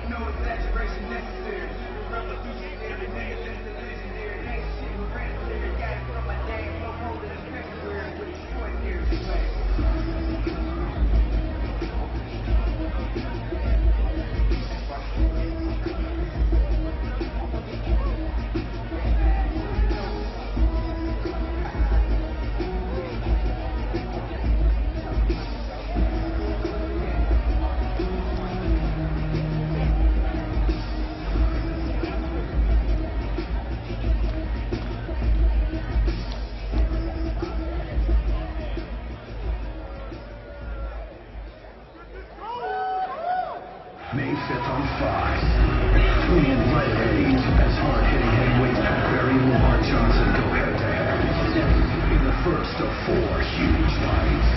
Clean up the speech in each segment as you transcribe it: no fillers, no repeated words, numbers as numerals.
No exaggeration necessary. May 5th on Fox. Tune in right at 8 as hard-hitting heavyweights Pat Barry and Lamar Johnson go head-to-head in the first of 4 huge fights.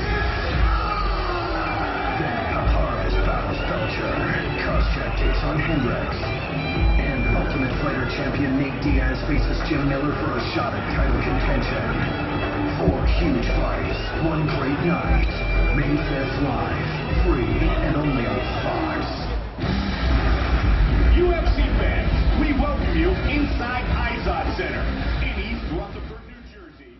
Then Paparas battles Belcher, Koscheck takes on Hendricks, and Ultimate Fighter champion Nate Diaz faces Jim Miller for a shot at title contention. 4 huge fights, 1 great night. May 5th live, free, and only on Fox. UFC fans, we welcome you inside IZOD Center in East Rutherford, New Jersey.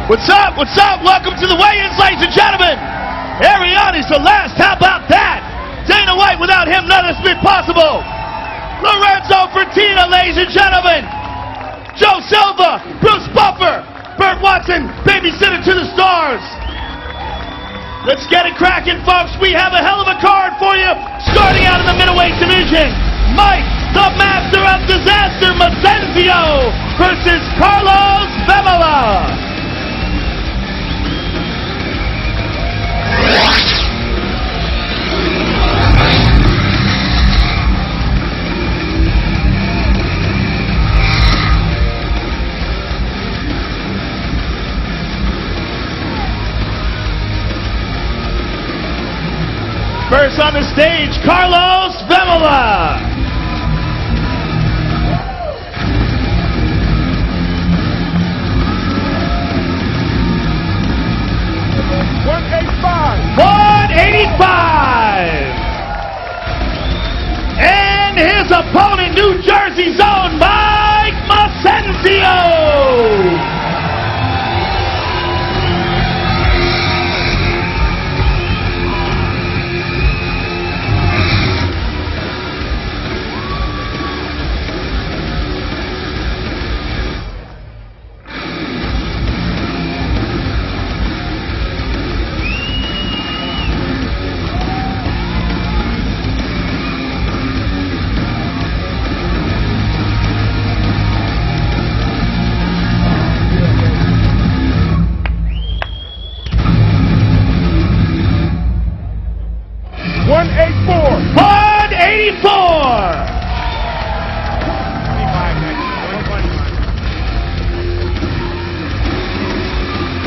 What's up? What's up? Welcome to the weigh-ins, ladies and gentlemen. Ariani's the last. How about that? Dana White, without him, none of this would be possible. Lorenzo Fertitta, ladies and gentlemen. Joe Silva, Bruce Buffer, Burt Watson, babysitter to the stars. Let's get it cracking, folks. We have a hell of a card for you. Starting out in the middleweight division, Mike, the master of disaster, Macenzio versus Carlos Vemola. First on the stage, Carlos Vemola. $185. And his opponent, New Jersey's own Mike Macenzio.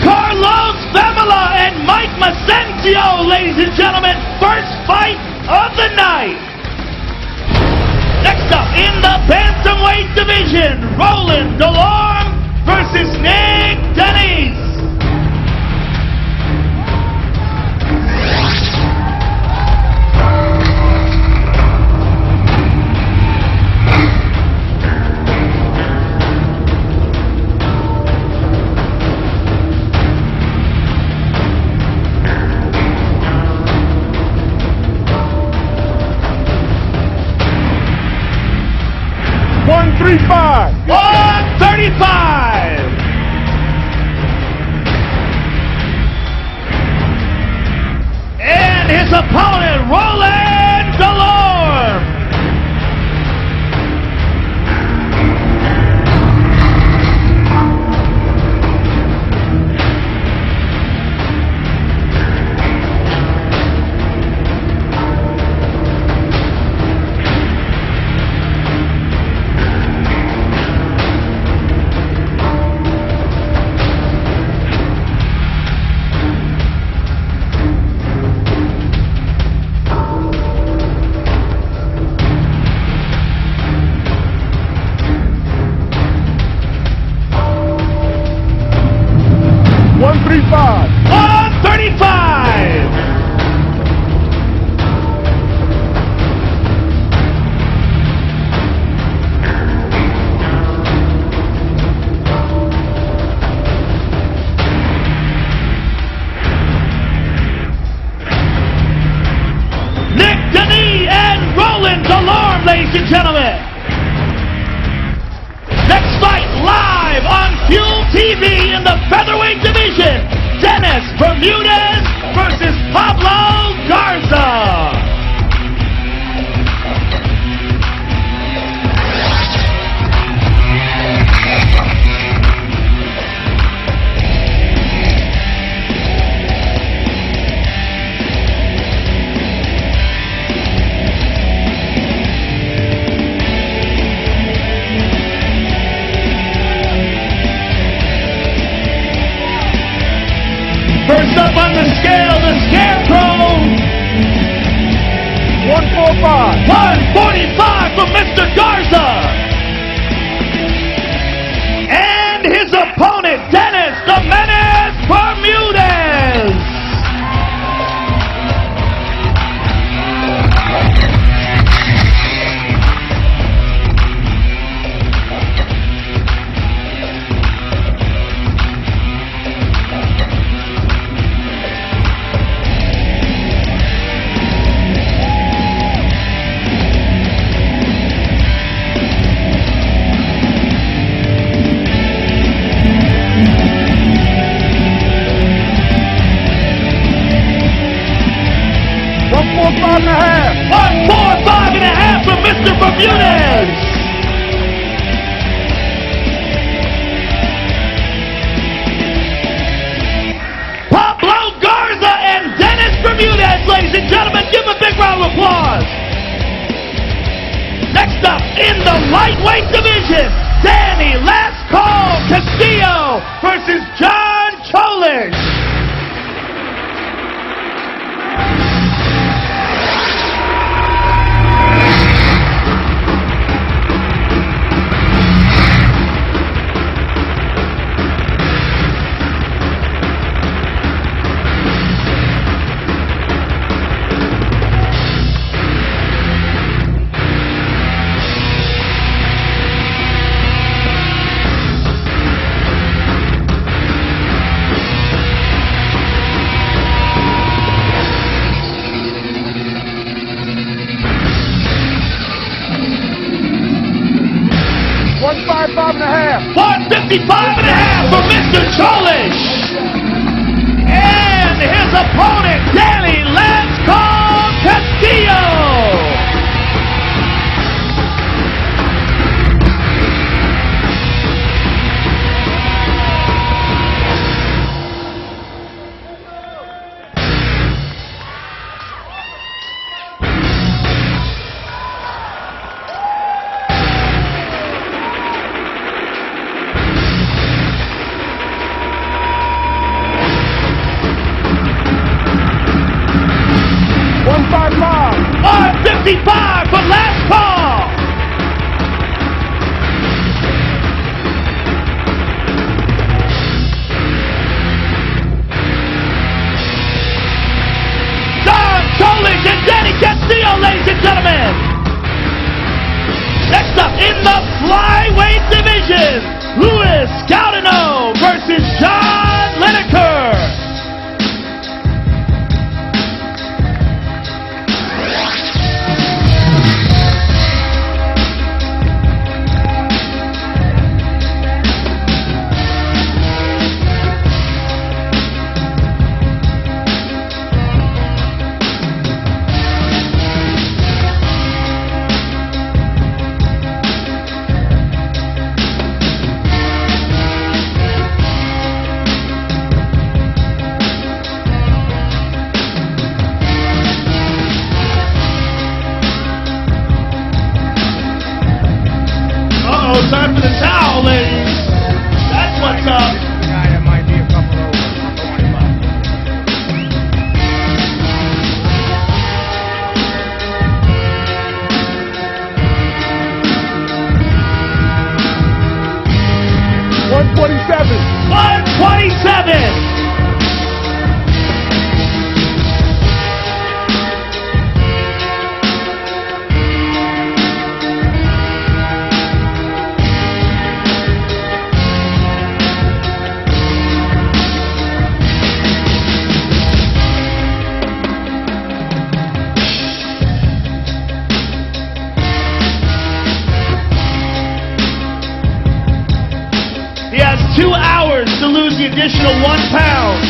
Carlos Vemola and Mike Macenzio, ladies and gentlemen, first fight of the night. Next up in the bantamweight division, Roland Delorme versus Nick Denise. $135. And his opponent, Roland Delorme. 135. 135. Ladies and gentlemen, next fight live on Fuel TV in the featherweight division, Dennis Bermudez versus Pablo Garza. First up on the scale, the Scarecrow. 145. 145 from Mr. Garza. And his opponent, Dennis the Menace Bermudez. Five and a half. 145 and a half from Mr. Bermudez. Pablo Garza and Dennis Bermudez, ladies and gentlemen, give him a big round of applause. Next up in the lightweight division, Danny Last Call Castillo versus John Cholish. Five and a half. 155 and a half for Mr. Cholish. And his opponent, Danny Last Call Castillo. $155 for Last Call. John Cholish and Danny Castillo, ladies and gentlemen. Next up in the flyweight division, Louis Gaudino versus John Lineker. Time for the towel, ladies. That's what's up. Guy that might be a couple over. 127. 127. 2 hours to lose the additional 1 pound.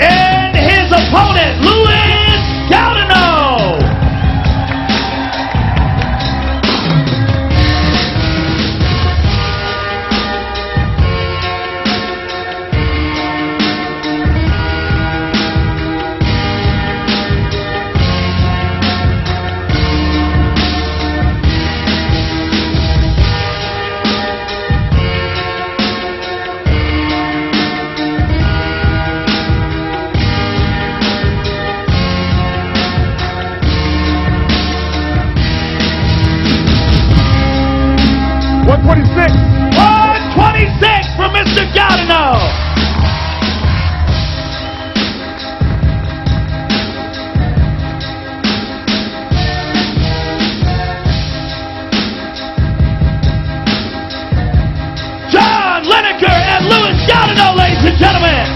And his opponent, Louis Gaudino. From Mr. Gaudino. John Lineker and Louis Gaudino, ladies and gentlemen.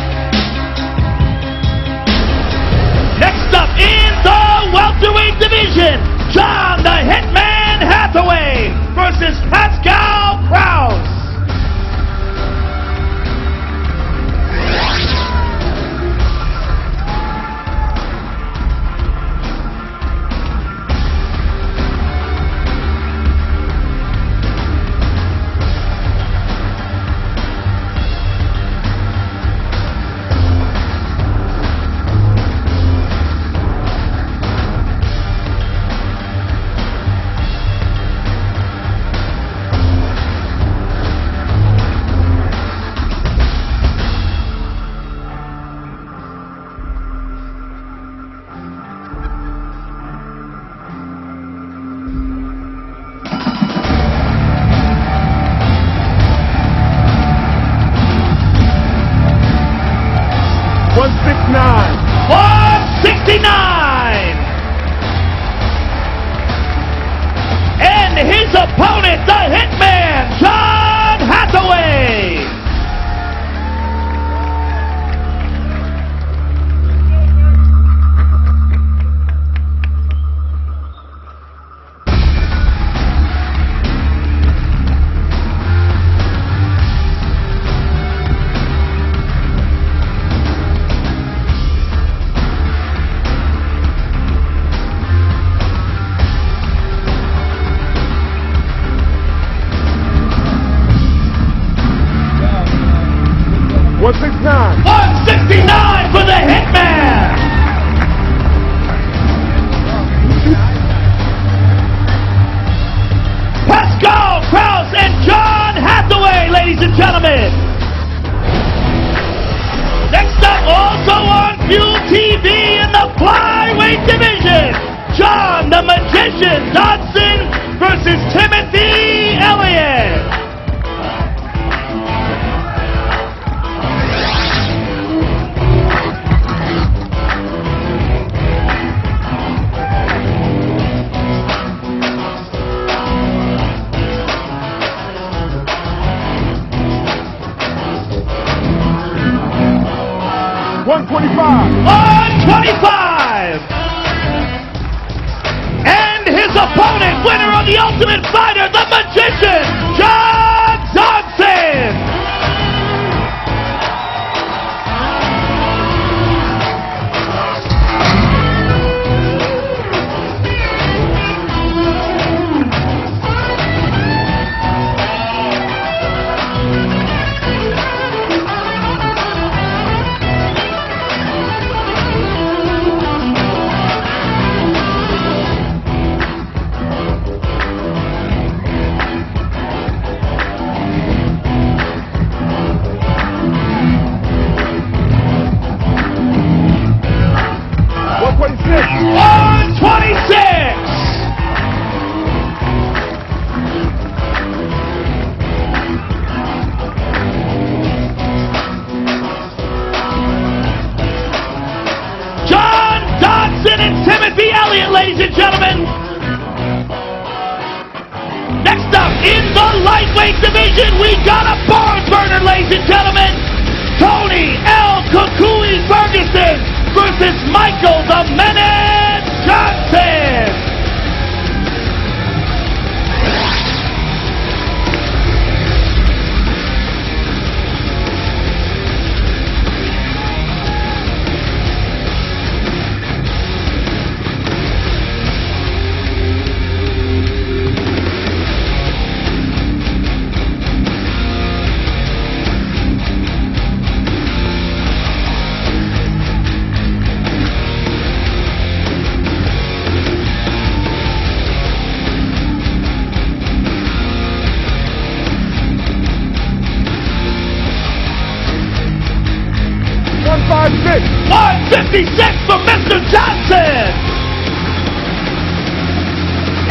Next up in the welterweight division, John the Hitman Hathaway versus Pascal Krause. And his opponent, the Hitman, John Hathaway. $169 for the Hitman. Pascal Krause and John Hathaway, ladies and gentlemen. Next up, also on Fuel TV in the flyweight division, John the Magician Dodson versus Timothy Elliott. $125. And his opponent, winner of the Ultimate Fighter, the Magician, John Dodson. Ladies and gentlemen, next up in the lightweight division, we got a barn burner, ladies and gentlemen. Tony L. Kukui Ferguson versus Michael the Menace Johnson. 156 for Mr. Johnson.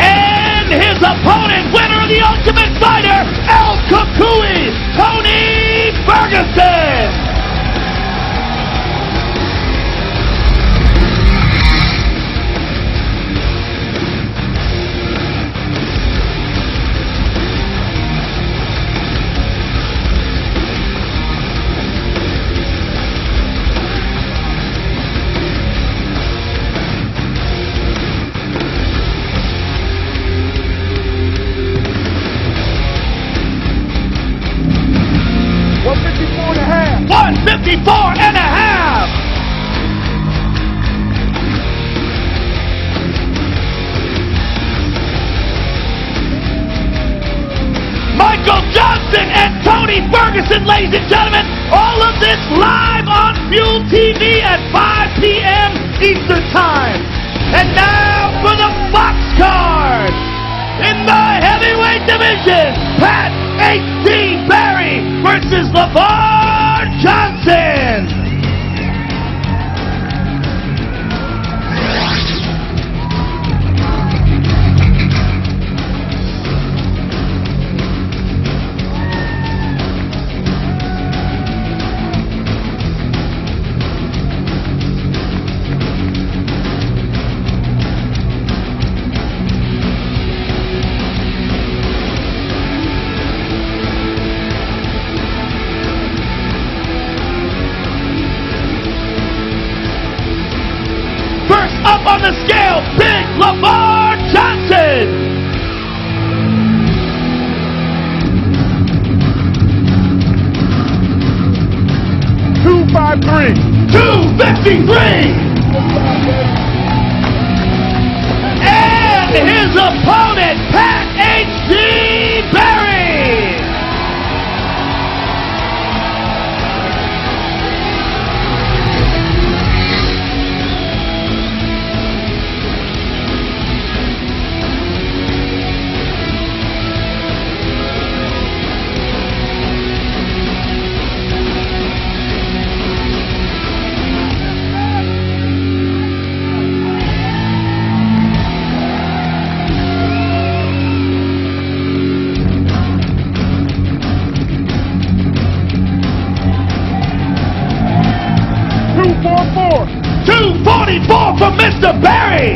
And his opponent, winner of the Ultimate Fighter, El Kukui, Tony Ferguson. Ferguson, ladies and gentlemen, all of this live on Fuel TV at 5 p.m. Eastern Time. And now for the box card. In the heavyweight division, Pat H.D. Barry versus LeVar Johnson. Up on the scale, big LeVar Johnson. 253. 253. And his opponent, Pat H.D. Barry. For Mr. Barry.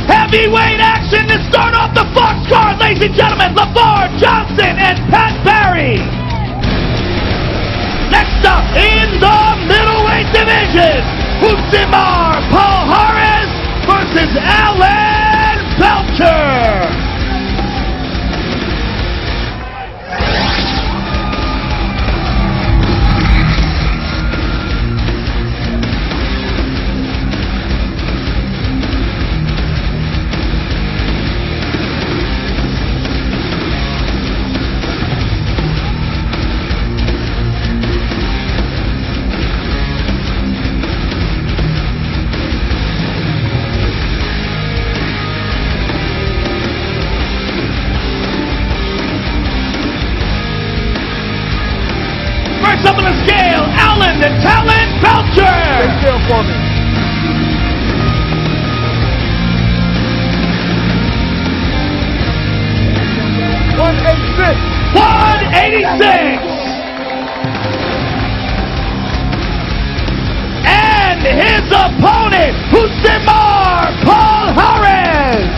Heavyweight action to start off the box card, ladies and gentlemen. LeVar Johnson and Pat Barry. Next up in the middleweight division, Usimar Palhares versus Alan Belcher. Up on the scale, Alan the Talent Belcher. Stay still for me. $186. And his opponent, Usimar Palhares.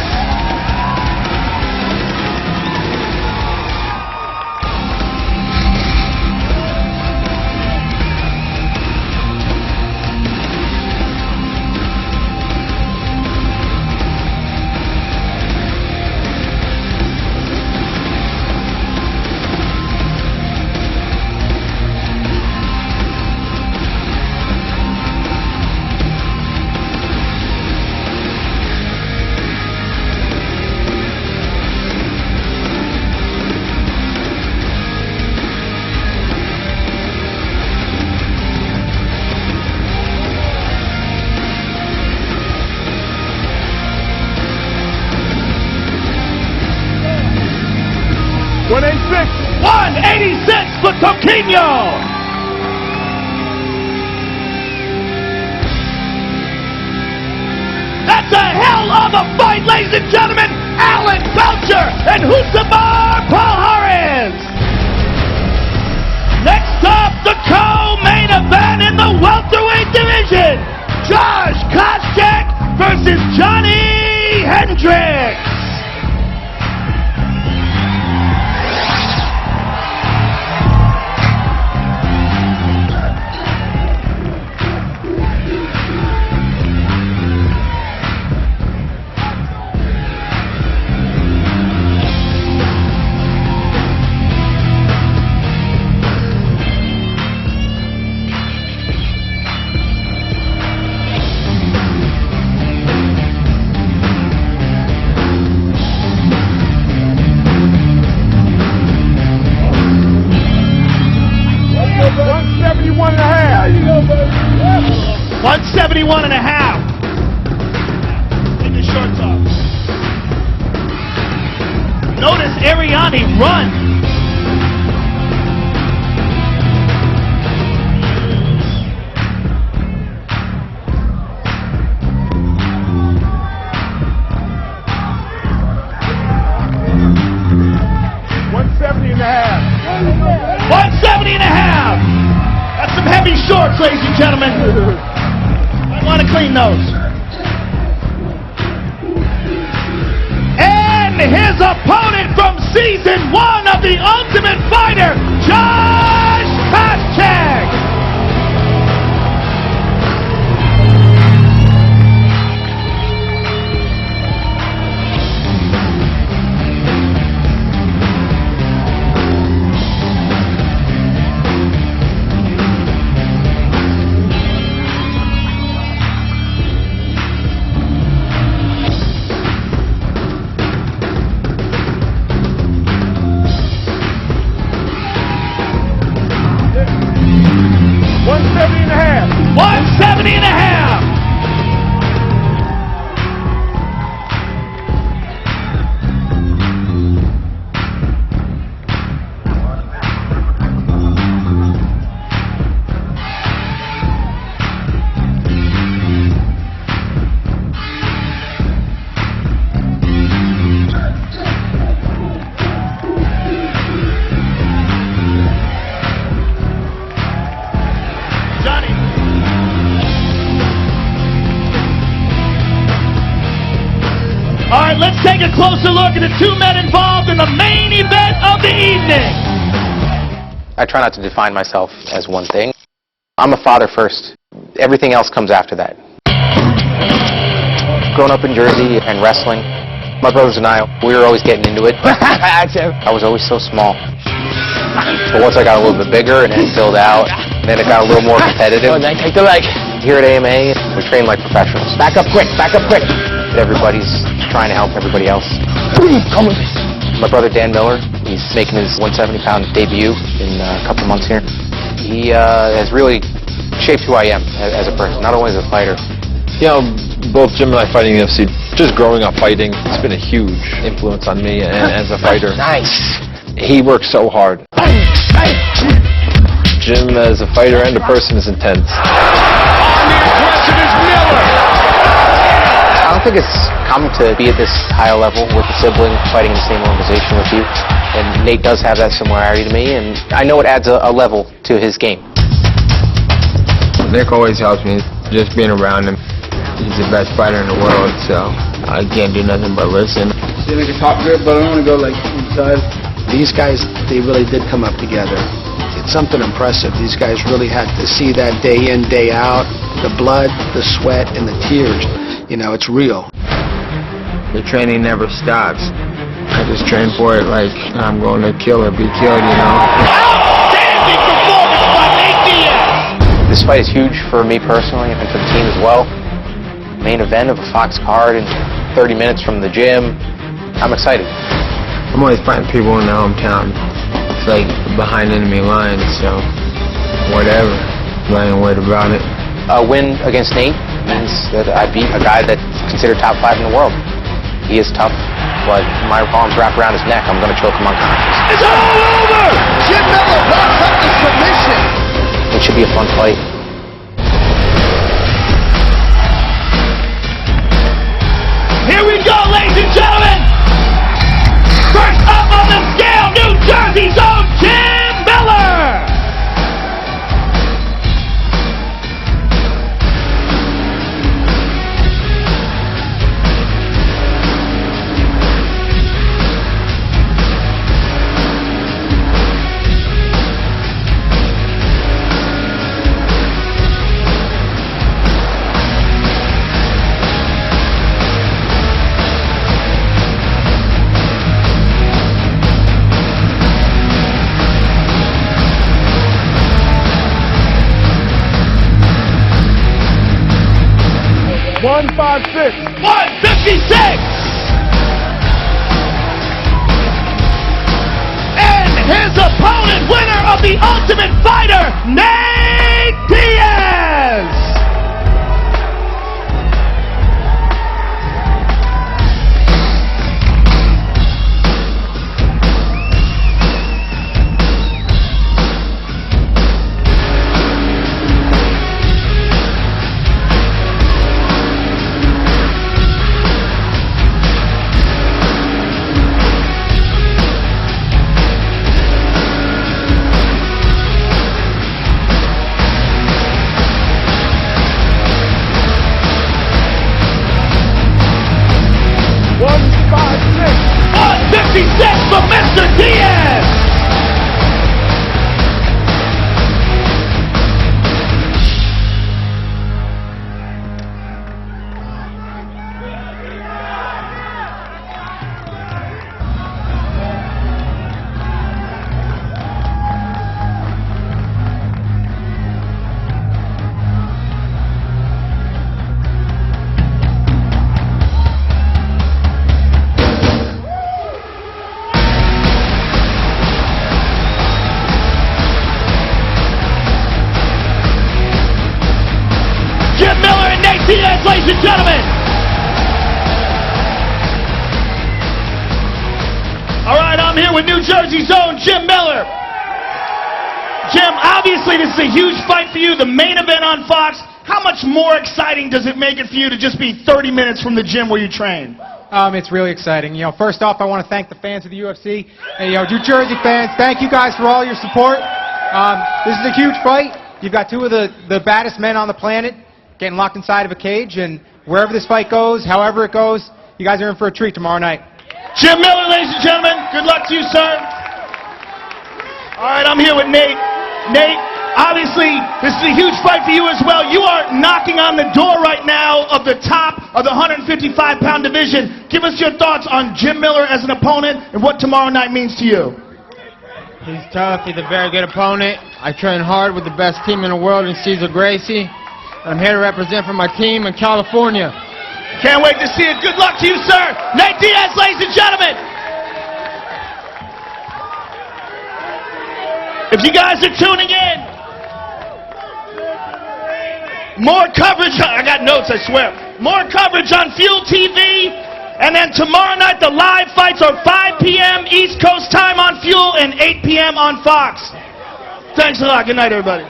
Coutinho. That's a hell of a fight, ladies and gentlemen. Alan Belcher and Husamar Palhares. Next up, the co-main event in the welterweight division. Josh Koscheck versus Johnny Hendricks. $171 and a half. Take the shorts off. Notice Ariani run. $170 and a half. $170 and a half. That's some heavy shorts, ladies and gentlemen. I want to clean those. And his opponent from season 1 of The Ultimate Fighter, Josh Koscheck. $170 and a half. All right, let's take a closer look at the two men involved in the main event of the evening. I try not to define myself as one thing. I'm a father first. Everything else comes after that. Growing up in Jersey and wrestling, my brothers and I, we were always getting into it. I was always so small. But once I got a little bit bigger and it filled out, and then it got a little more competitive. Oh, then take the leg. Here at AMA, we train like professionals. Back up quick, back up quick. Everybody's trying to help everybody else. Come with me. My brother Dan Miller, he's making his 170-pound debut in a couple months here. He has really shaped who I am as a person, not only as a fighter. You know, both Jim and I fighting in the UFC, just growing up fighting, it's been a huge influence on me and as a fighter. Nice. He works so hard. Jim as a fighter and a person is intense. On the aggressive is Miller. I don't think it's common to be at this high level with a sibling fighting in the same organization with you. And Nate does have that similarity to me, and I know it adds a level to his game. Nick always helps me, just being around him. He's the best fighter in the world, so I can't do nothing but listen. They make a top grip, but I don't want to go like inside. These guys, they really did come up together. It's something impressive. These guys really had to see that day in, day out. The blood, the sweat, and the tears. You know, it's real. The training never stops. I just train for it like I'm going to kill or be killed, you know. Outstanding performance by Nate Diaz. This fight is huge for me personally and for the team as well. Main event of a Fox card in 30 minutes from the gym. I'm excited. I'm always fighting people in their hometown. It's like behind enemy lines, so whatever. I ain't worried about it. A win against Nate means that I beat a guy that's considered top 5 in the world. He is tough, but my arms wrap around his neck, I'm going to choke him unconscious. It's all over! Jim Miller locks up the submission. It should be a fun fight. Here we go, ladies and gentlemen. First up on the scale, New Jersey's own Jim Miller. $156. 156. And his opponent, winner of the Ultimate Fighter, Nate Diaz. For Mr. Diaz! Jim Miller and Nate Diaz, ladies and gentlemen. All right, I'm here with New Jersey's own Jim Miller. Jim, obviously this is a huge fight for you, the main event on Fox. How much more exciting does it make it for you to just be 30 minutes from the gym where you train? It's really exciting. First off, I want to thank the fans of the UFC. And, New Jersey fans, thank you guys for all your support. This is a huge fight. You've got two of the baddest men on the planet getting locked inside of a cage, and wherever this fight goes, however it goes, you guys are in for a treat tomorrow night. Jim Miller, ladies and gentlemen, good luck to you, sir. All right, I'm here with Nate. Nate, obviously, this is a huge fight for you as well. You are knocking on the door right now of the top of the 155-pound division. Give us your thoughts on Jim Miller as an opponent and what tomorrow night means to you. He's tough. He's a very good opponent. I train hard with the best team in the world in Cesar Gracie. I'm here to represent for my team in California. Can't wait to see it. Good luck to you, sir. Nate Diaz, ladies and gentlemen. If you guys are tuning in, more coverage. I got notes, I swear. More coverage on Fuel TV. And then tomorrow night, the live fights are 5 p.m. East Coast time on Fuel and 8 p.m. on Fox. Thanks a lot. Good night, everybody.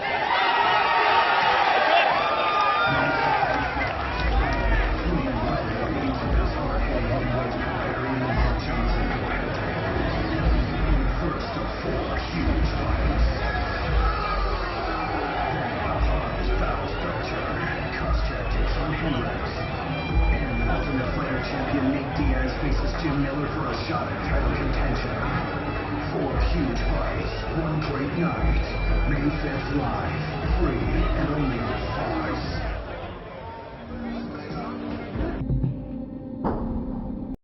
Champion Nate Diaz faces Jim Miller for a shot at title contention. 4 huge fights, 1 great night. May 5th live, free, and only on Fox.